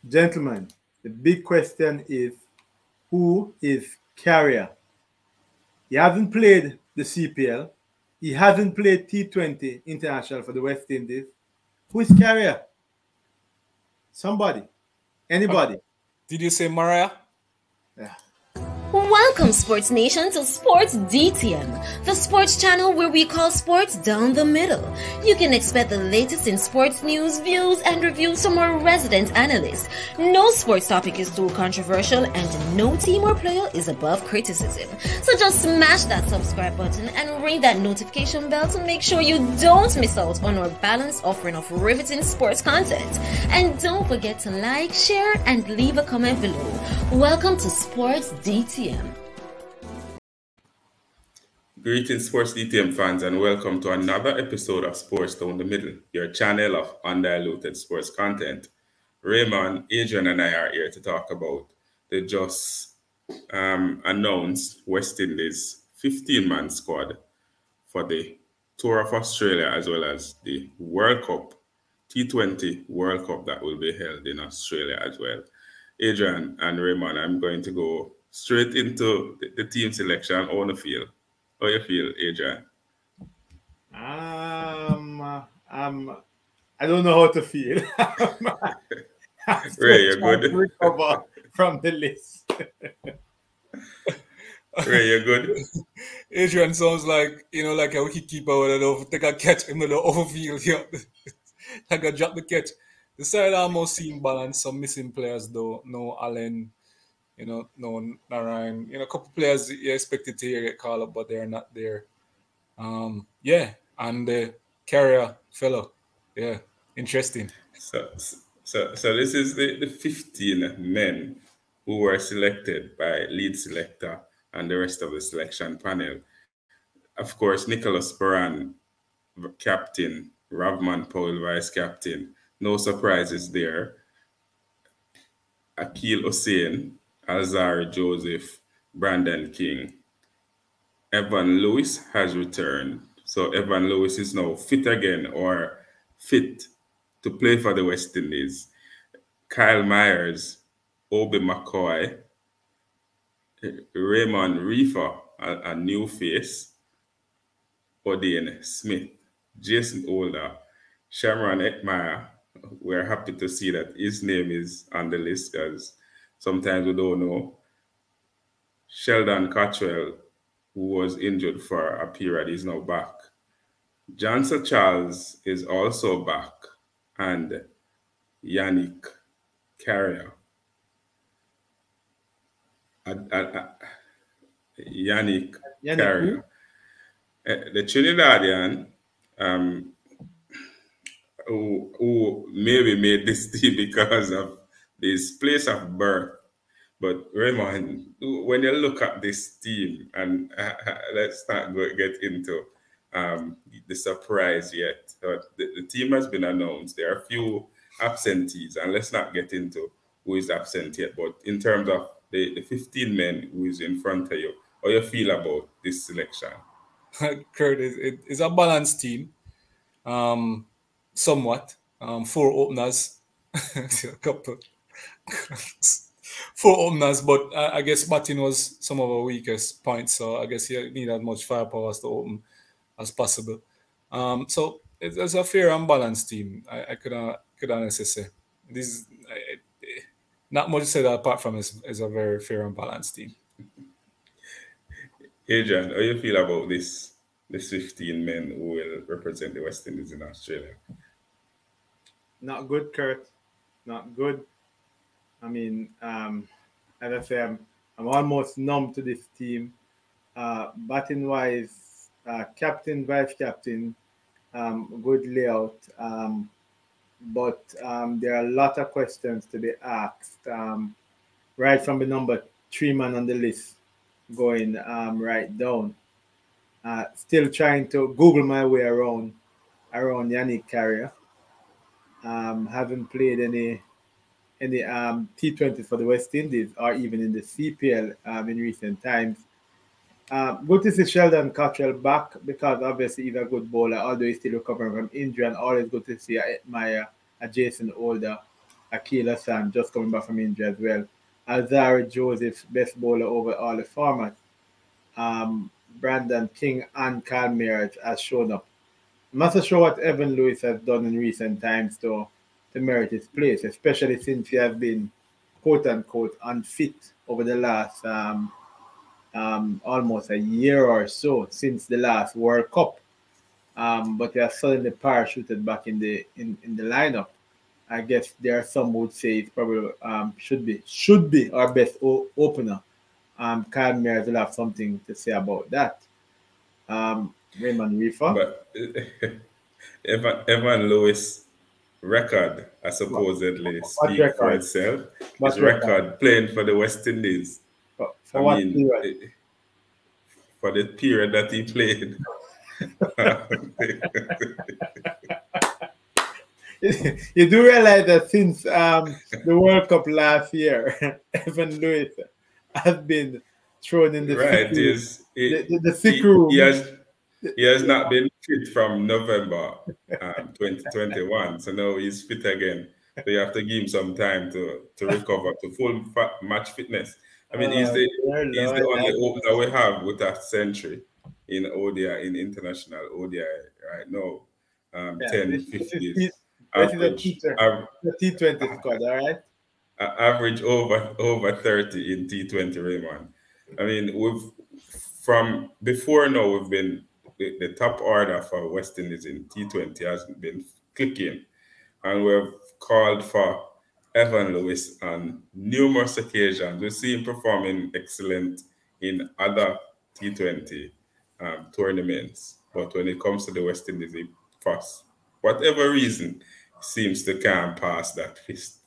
Gentlemen, the big question is who is Carrier? He hasn't played the CPL. He hasn't played T20 international for the West Indies. Who is Carrier? Somebody. Anybody. Did you say Mariah? Yeah. Welcome, Sports Nation, to Sports DTM, the sports channel where we call sports down the middle. You can expect the latest in sports news, views, and reviews from our resident analysts. No sports topic is too controversial, and no team or player is above criticism. So just smash that subscribe button and ring that notification bell to make sure you don't miss out on our balanced offering of riveting sports content. And don't forget to like, share, and leave a comment below. Welcome to Sports DTM. Greetings, Sports DTM fans, and welcome to another episode of Sports Down the Middle, your channel of undiluted sports content. Raymond, Adrian, and I are here to talk about the just announced West Indies 15-man squad for the Tour of Australia as well as the World Cup, T20 World Cup that will be held in Australia as well. Adrian and Raymond, I'm going to go straight into the team selection. How you feel, Adrian? I don't know how to feel. Ray, you're good. Recover from the list. Ray, you're good. Adrian sounds like like a wicketkeeper would take a catch in the overfield here. Like a drop the catch. The side almost seem balanced. Some missing players though. No Allen. No Narine. A couple players you expected to get called up, but they're not there. And the Carrier fellow. Yeah, interesting. So this is the 15 men who were selected by lead selector and the rest of the selection panel. Of course, Nicholas Perran, captain, Ravman Powell, vice captain. No surprises there. Akil Hussain, Alzari Joseph, Brandon King. Evan Lewis has returned. So Evan Lewis is now fit again or fit to play for the West Indies. Kyle Myers, Obi McCoy, Raymond Reefer, a new face, Odin Smith, Jason Older, Shamron Etmire. We're happy to see that his name is on the list because sometimes we don't know. Sheldon Cottrell, who was injured for a period, is now back. Johnson Charles is also back. And Yannick Carrier. Yannick Carrier. The Trinidadian who maybe made this team because of this place of birth. But Raymond, when you look at this team, and let's not get into the surprise yet. The team has been announced. There are a few absentees, and let's not get into who is absent yet. But in terms of the 15 men who is in front of you, how you feel about this selection? Kurt, it's a balanced team. Somewhat. 4 openers. A couple. 4 openers, but I guess batting was some of our weakest points. So I guess you need as much firepower to open as possible. So it's a fair and balanced team. I could honestly say this is not much said apart from is a very fair and balanced team. Adrian, how you feel about this 15 men who will represent the West Indies in Australia? Not good, Kurt. Not good. I mean, as I say, I'm almost numb to this team. Batting wise, captain, vice captain, good layout. But there are a lot of questions to be asked. Right from the number 3 man on the list going right down. Still trying to Google my way around Yannick Carrier. Haven't played any T20 for the West Indies or even in the CPL in recent times. Good to see Sheldon Cottrell back because obviously he's a good bowler, although he's still recovering from injury, and always good to see my Jason Older Akil Hassan just coming back from injury as well. Alzari Joseph, best bowler over all the formats. Brandon King and Carl Mears has shown up. I'm not so sure what Evan Lewis has done in recent times to merit his place, especially since he has been quote unquote unfit over the last almost a year or so since the last World Cup. But he has suddenly parachuted back in the lineup. I guess there are some who would say it probably should be our best opener. Kyle Mears will have something to say about that. Raymond Reefer. But Evan Lewis record, I supposedly speak record? for itself. What His record playing for the West Indies. For what period? For the period that he played. You do realize that since the World Cup last year, Evan Lewis has been thrown in the right. the sick room. He has not been fit from November 2021, so now he's fit again. So you have to give him some time to recover to full match fitness. I mean, he's the only opener we have with a century in ODI, in international ODI right now. 10-50s. Average, the T20 squad, all right? Average over 30 in T20, Raymond. I mean, from before now, we've been the top order for West Indies in T20 hasn't been clicking, and we've called for Evan Lewis on numerous occasions. We see him performing excellent in other T20 tournaments, but when it comes to the West Indies, for whatever reason, seems to can't pass that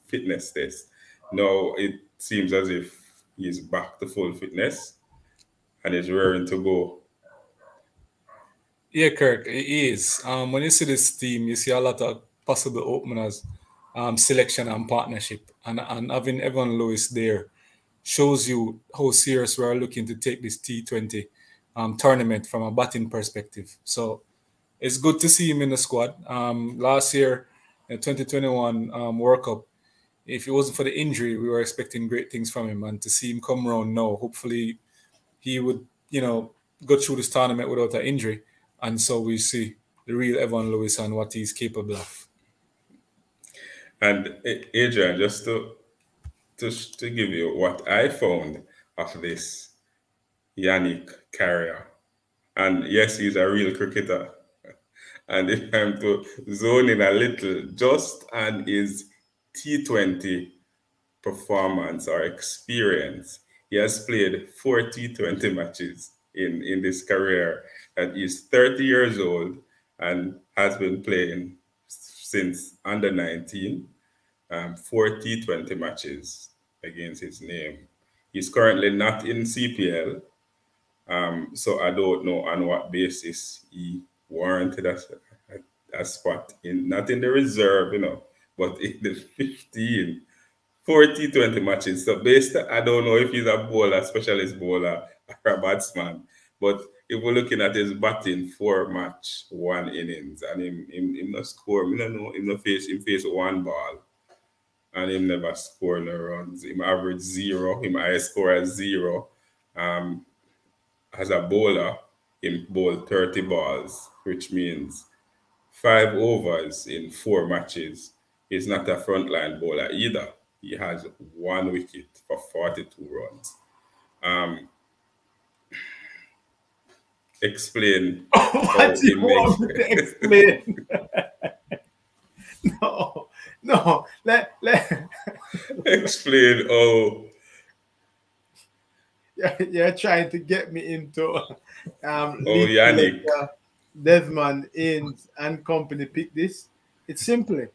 fitness test. Now it seems as if he's back to full fitness and is raring to go. Yeah, Kirk, it is. When you see this team, you see a lot of possible openers, selection and partnership. And having Evan Lewis there shows you how serious we are looking to take this T20 tournament from a batting perspective. So it's good to see him in the squad. Last year, in 2021 World Cup, if it wasn't for the injury, we were expecting great things from him. And to see him come around now, hopefully he would, go through this tournament without an injury. And so we see the real Evan Lewis and what he's capable of. And Adrian, just to give you what I found of this Yannick Carrier. And yes, he's a real cricketer. And if I'm to zone in a little, just on his T20 performance or experience, he has played 4 T20 matches in this career. And he's 30 years old and has been playing since under 19, 4 T20 matches against his name. He's currently not in CPL, so I don't know on what basis he warranted a spot not in the reserve, but in the 15, 4 T20 matches. So I don't know if he's a bowler, specialist bowler, or a batsman, but if we're looking at his batting, 4 match, 1 innings, and him not score, I don't know, him face 1 ball, and him never score no runs. Him average 0, him highest score as 0. As a bowler, him bowled 30 balls, which means 5 overs in 4 matches. He's not a frontline bowler either. He has 1 wicket for 42 runs. Explain. What do you want me to explain? No. Let explain. You're trying to get me into Yannick. Desmond Innes and company pick this. It's simply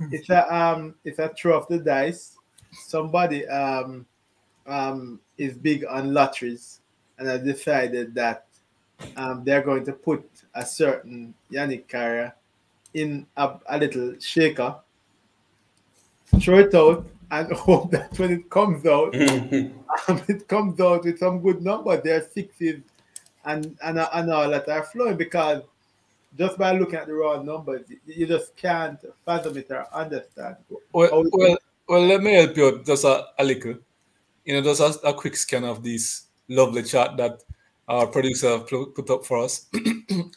it's a throw of the dice. Somebody is big on lotteries and has decided that they're going to put a certain Yannick Carrier in a little shaker, throw it out, and hope that when it comes out, it comes out with some good numbers. There are 60s and all that are flowing, because just by looking at the raw numbers, you just can't fathom it or understand. Well, Well, let me help you out just a little. Just a quick scan of this lovely chart that our producer put up for us.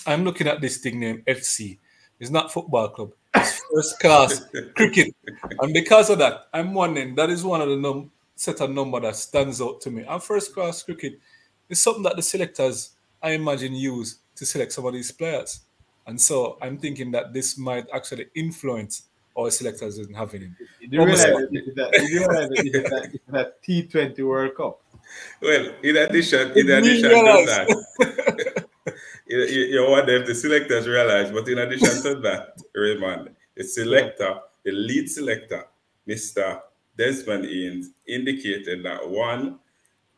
I'm looking at this thing named FC. It's not football club. It's first class cricket. And because of that, I'm wondering, that is one of the set of number that stands out to me. And first class cricket is something that the selectors, I imagine, use to select some of these players. And so I'm thinking that this might actually influence our selectors in having him. You do realize that this is a T20 World Cup. Well, in addition to that, you wonder if the selectors realize, but in addition to that, Raymond, the lead selector, Mr. Desmond Haynes, indicated that one,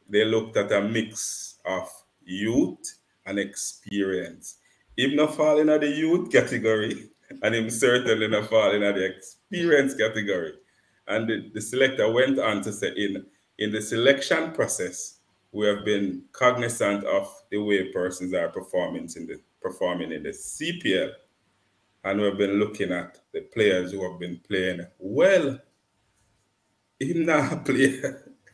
they looked at a mix of youth and experience. Him not falling in the youth category, and him certainly not falling in the experience category. And the selector went on to say, in the selection process, we have been cognizant of the way persons are performing in the CPL, and we've been looking at the players who have been playing well. Him not play.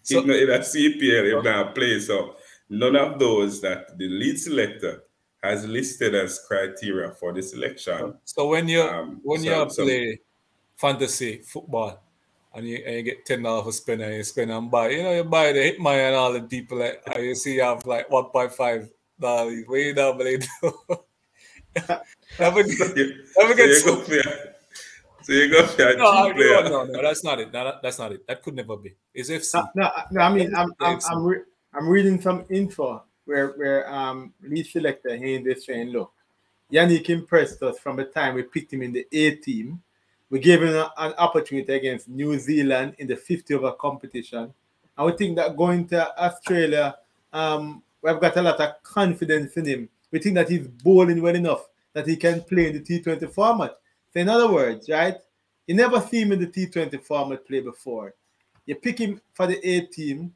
So, in a CPL, him not play. So none of those that the lead selector has listed as criteria for the selection. So when you play fantasy football and you get $10 for spend and you spend and buy, you buy the Hitman and all the people you see you have like $1.5. Where you don't believe? So you go for a cheap player. No, that's not it. That's not it. That could never be. It's FC. No, I mean, I'm reading some info where lead selector Haynes is saying, look, Yannick impressed us from the time we picked him in the A team. We gave him an opportunity against New Zealand in the 50 over competition. And we think that going to Australia, we've got a lot of confidence in him. We think that he's bowling well enough that he can play in the T20 format. So in other words, right, you never see him in the T20 format play before. You pick him for the A team.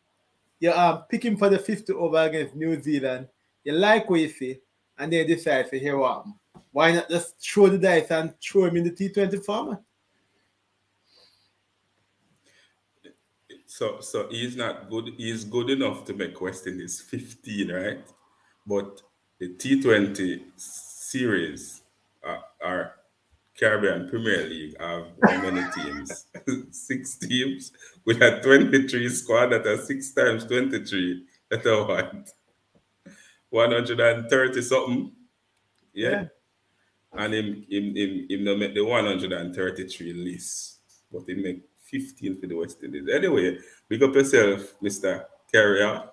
You pick him for the 50 over against New Zealand. You like what you see, and then decide to hear what. Why not just throw the dice and throw him in the T20 format? So he's not good. He's good enough to make West Indies 15, right? But the T20 series are Caribbean Premier League have how many teams? 6 teams with a 23 squad that are 6 times 23. That are what? 130 something. Yeah. And him don't make the 133 list, but he make 15 for the West Indies. Anyway, big up yourself, Mr. Carrier.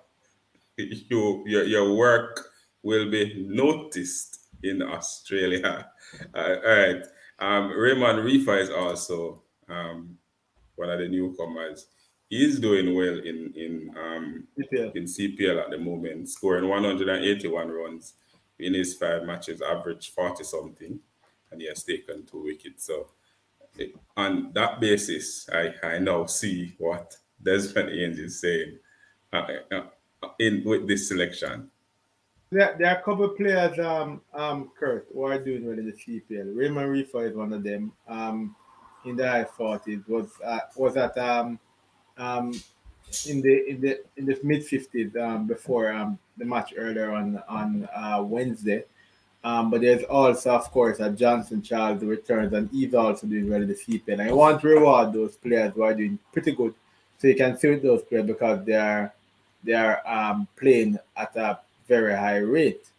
Your work will be noticed in Australia. All right. Raymond Rifa is also one of the newcomers. He's doing well in CPL at the moment, scoring 181 runs in his 5 matches, average 40 something, and he has taken 2 wickets. So on that basis, I now see what Desmond Haynes is saying with this selection. There are a couple of players, Kurt, who are doing well in the CPL. Raymond Rifa is one of them. In the high 40s, was at in the mid 50s before the match earlier on Wednesday. But there's also, of course, Johnson Charles who returns, and he's also doing well in the CPL. And I want to reward those players who are doing pretty good, so you can see with those players because they are playing at a very high rate.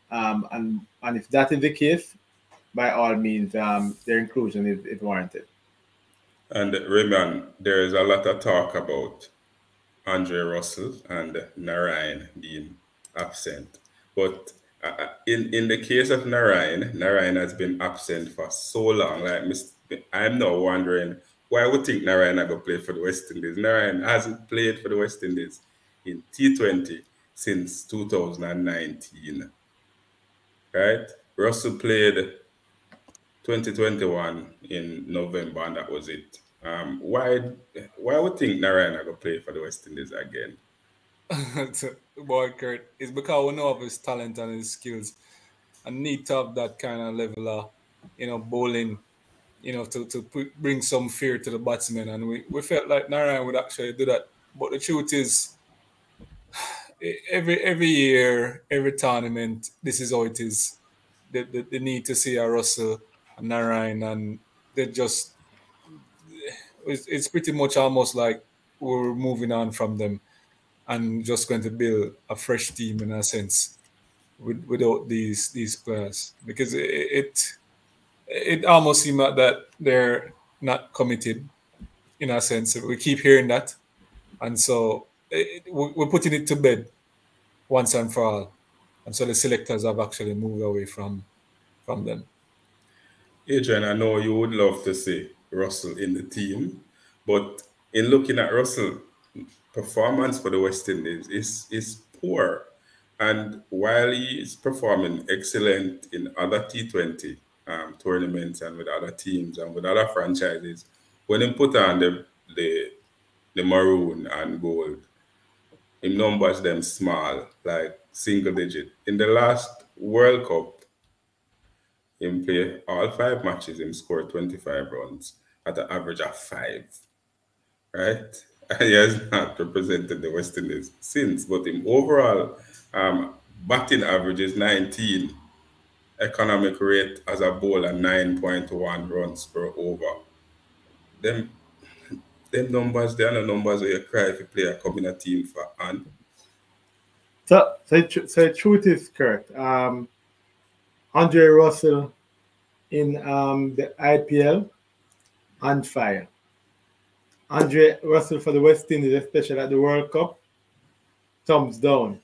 And if that is the case, by all means, their inclusion is warranted. And Raymond, there is a lot of talk about Andre Russell and Narine being absent. But in the case of Narine has been absent for so long. Like I'm now wondering why would think Narine going to play for the West Indies. Narine hasn't played for the West Indies in T20 since 2019. Right? Russell played 2021 in November, and that was it. Why would think Narine going to play for the West Indies again? Boy, Kurt, it's because we know of his talent and his skills, and need to have that kind of level of, bowling bring some fear to the batsmen, and we felt like Narine would actually do that. But the truth is, every year, every tournament, this is how it is. They need to see a Russell and Narine, and they just it's pretty much almost like we're moving on from them and just going to build a fresh team in a sense without these players, because it almost seems like that they're not committed in a sense. We keep hearing that, and so we're putting it to bed once and for all, and so the selectors have actually moved away from them. Adrian, I know you would love to see Russell in the team, but in looking at Russell, performance for the West Indies is poor. And while he is performing excellent in other T20 tournaments and with other teams and with other franchises, when he put on the maroon and gold, his numbers them small, like single digit. In the last World Cup, him play all 5 matches, him scored 25 runs at an average of 5, right? And he has not represented the West Indies since, but him overall batting average is 19, economic rate as a bowler 9.1 runs per over. Them numbers, they are the numbers where you cry if you play a come in a team for and. So the truth is, Kurt, Andre Russell in the IPL on fire. Andre Russell for the West Indies, especially at the World Cup, thumbs down.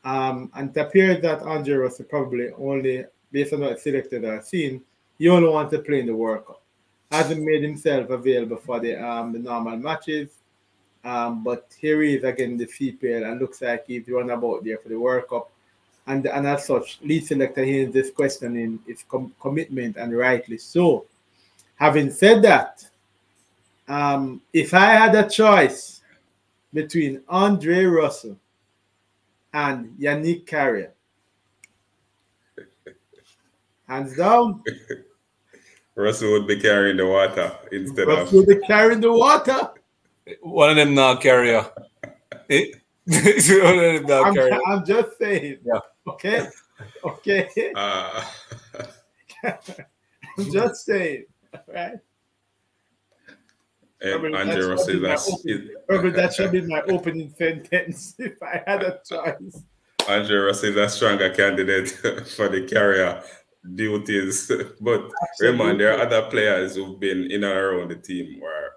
And it appears that Andre Russell probably only, based on what selected are seen, he only wants to play in the World Cup. Hasn't made himself available for the normal matches. But here he is again in the CPL, and looks like he's run about there for the World Cup. And as such, lead selector here is questioning his commitment, and rightly so. Having said that, if I had a choice between Andre Russell and Yannick Carrier, hands down, Russell would be carrying the water instead of. Russell would be carrying the water. One of them now Carrier. I'm just saying. Yeah. Okay. I'm just saying. Right. Andre Russell, that should be my opening sentence if I had a choice. Andre Russell is a stronger candidate for the Carrier duties, but remember, there are other players who've been in and around the team who are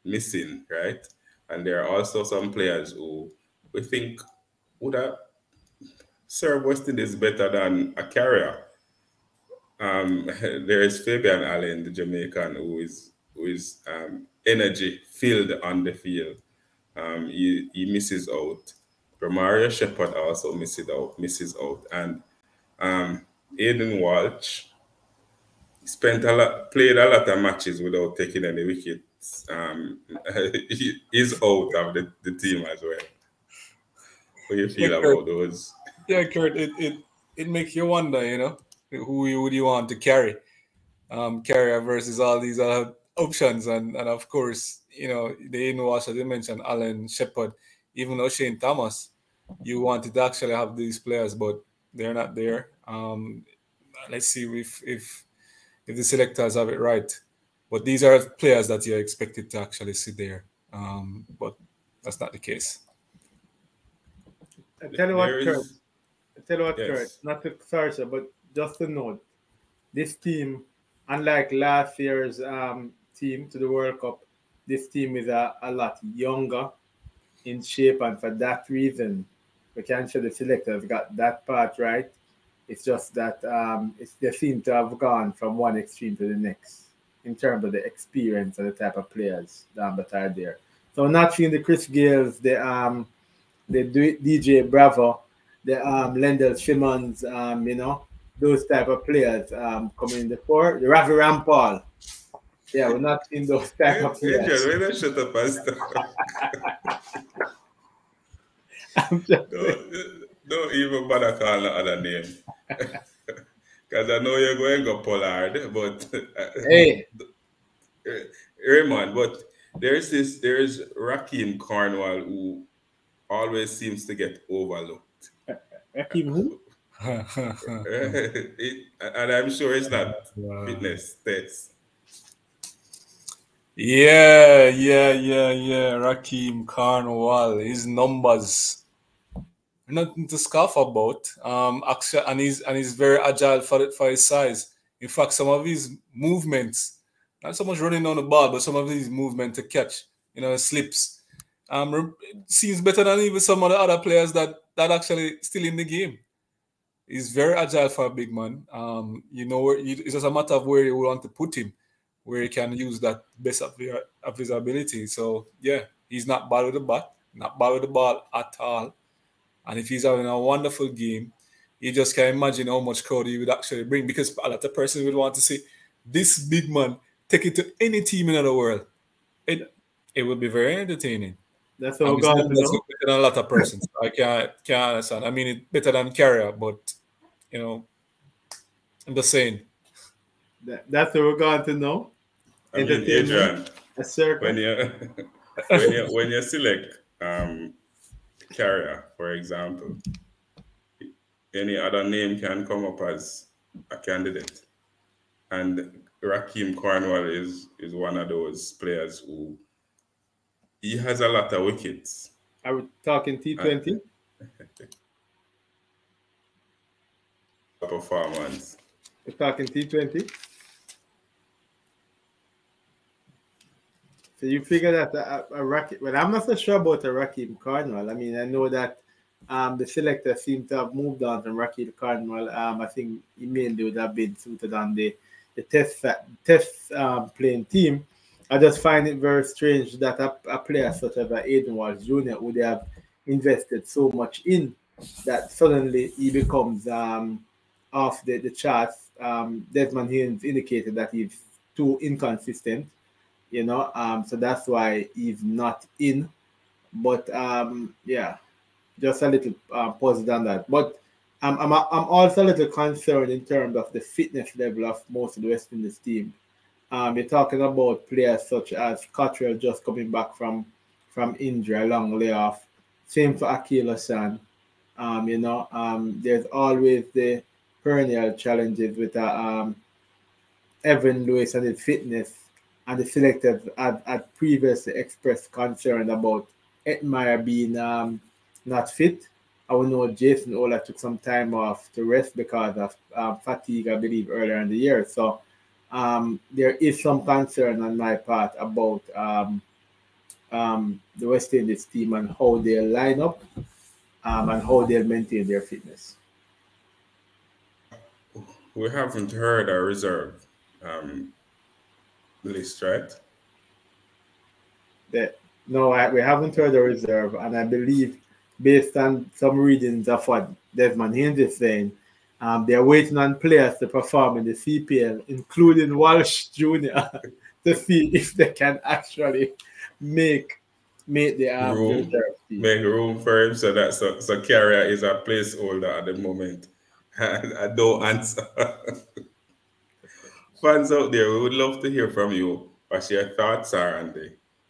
missing, right? And there are also some players who we think would have served West Indies better than a Carrier. There is Fabian Allen, the Jamaican, who is energy filled on the field. He misses out. Romario Shepherd also misses out, and Aiden Walsh played a lot of matches without taking any wickets. He is out of the team as well. What do you feel about those? Yeah, Kurt, it makes you wonder, who would you want to carry? Carrier versus all these other options, and of course, the Aiden Walsh, as you mentioned, Allen, Shepherd, even O'Shane Thomas. You wanted to actually have these players, but they're not there. Let's see if the selectors have it right. But these are players that you're expected to actually see there. But that's not the case. I tell you what, Yes. Kurt, not to sorry, sir, but just to note, this team, unlike last year's team to the World Cup, this team is a lot younger in shape, and for that reason, we can show the selectors got that part right. It's just that they seem to have gone from one extreme to the next in terms of the experience and the type of players that are there. So not seeing the Chris Gales, the DJ Bravo, the Lendl Simmons, those type of players coming in the fore. The Ravi Rampal. Yeah, we're not seeing those type of players. Adrian, why not shut up and stop? Don't even bother calling the other name. Because I know you're going to go Pollard, but Hey, Raymond, but there's Raheem Cornwall who always seems to get overlooked. Raheem who? And I'm sure it's not fitness stats. Yeah. Raheem Cornwall, his numbers, nothing to scoff about. Actually, and he's very agile for his size. In fact, some of his movements, not so much running on the ball, but some of his movement to catch, slips, seems better than even some of the other players that actually still in the game. He's very agile for a big man. It's just a matter of where you want to put him, where he can use that best of his ability. So yeah, he's not bad with the bat, not bad with the ball at all. And if he's having a wonderful game, you just can't imagine how much crowd he would actually bring, because a lot of persons would want to see this big man take it to any team in the world. It would be very entertaining. That's what I'm going to know. Better than a lot of persons. I can't understand. I mean, it's better than Carrier, but I'm just saying. That's what we're going to know. I mean, Adrian, a circle. when you select Carrier, for example, any other name can come up as a candidate, and Raheem Cornwall is one of those players who he has a lot of wickets. Are we talking T20? Performance. We're talking T20. So you figure that a Raheem, well, I'm not so sure about a Raheem Cornwall. I mean, I know that the selector seems to have moved on from Raheem Cornwall. I think he mainly would have been suited on the test playing team. I just find it very strange that a player such as Aiden Walsh Jr. would have invested so much in that suddenly he becomes off the charts. Desmond Haynes indicated that he's too inconsistent, so that's why he's not in. But yeah, just a little positive on that. But I'm also a little concerned in terms of the fitness level of most of the West Indies team. You're talking about players such as Cottrell just coming back from injury, a long layoff. Same for Akil Hassan. There's always the perennial challenges with Evan Lewis and his fitness, and the selectors had previously expressed concern about Etmire being not fit. I would know Jason Ola took some time off to rest because of fatigue, I believe, earlier in the year. So there is some concern on my part about the West Indies team and how they'll line up and how they'll maintain their fitness. We haven't heard a reserve list, right? No, we haven't heard a reserve, and I believe, based on some readings of what Desmond Haynes is saying, they're waiting on players to perform in the CPL, including Walsh Jr., to see if they can actually make the reserve team. Make room for him, so Carrier is a placeholder at the moment. I don't answer. Fans out there, we would love to hear from you what your thoughts are on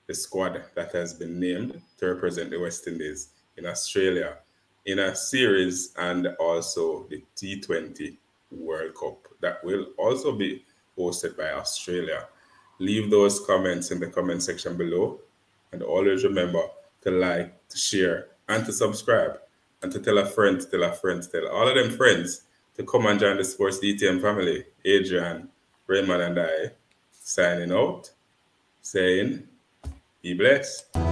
the squad that has been named to represent the West Indies in Australia in a series, and also the T20 World Cup that will also be hosted by Australia. Leave those comments in the comment section below, and always remember to like, to share, and to subscribe, and to tell a friend, tell all of them friends to come and join the Sports DTM family. Adrian, Raymond, and I signing out, saying be blessed.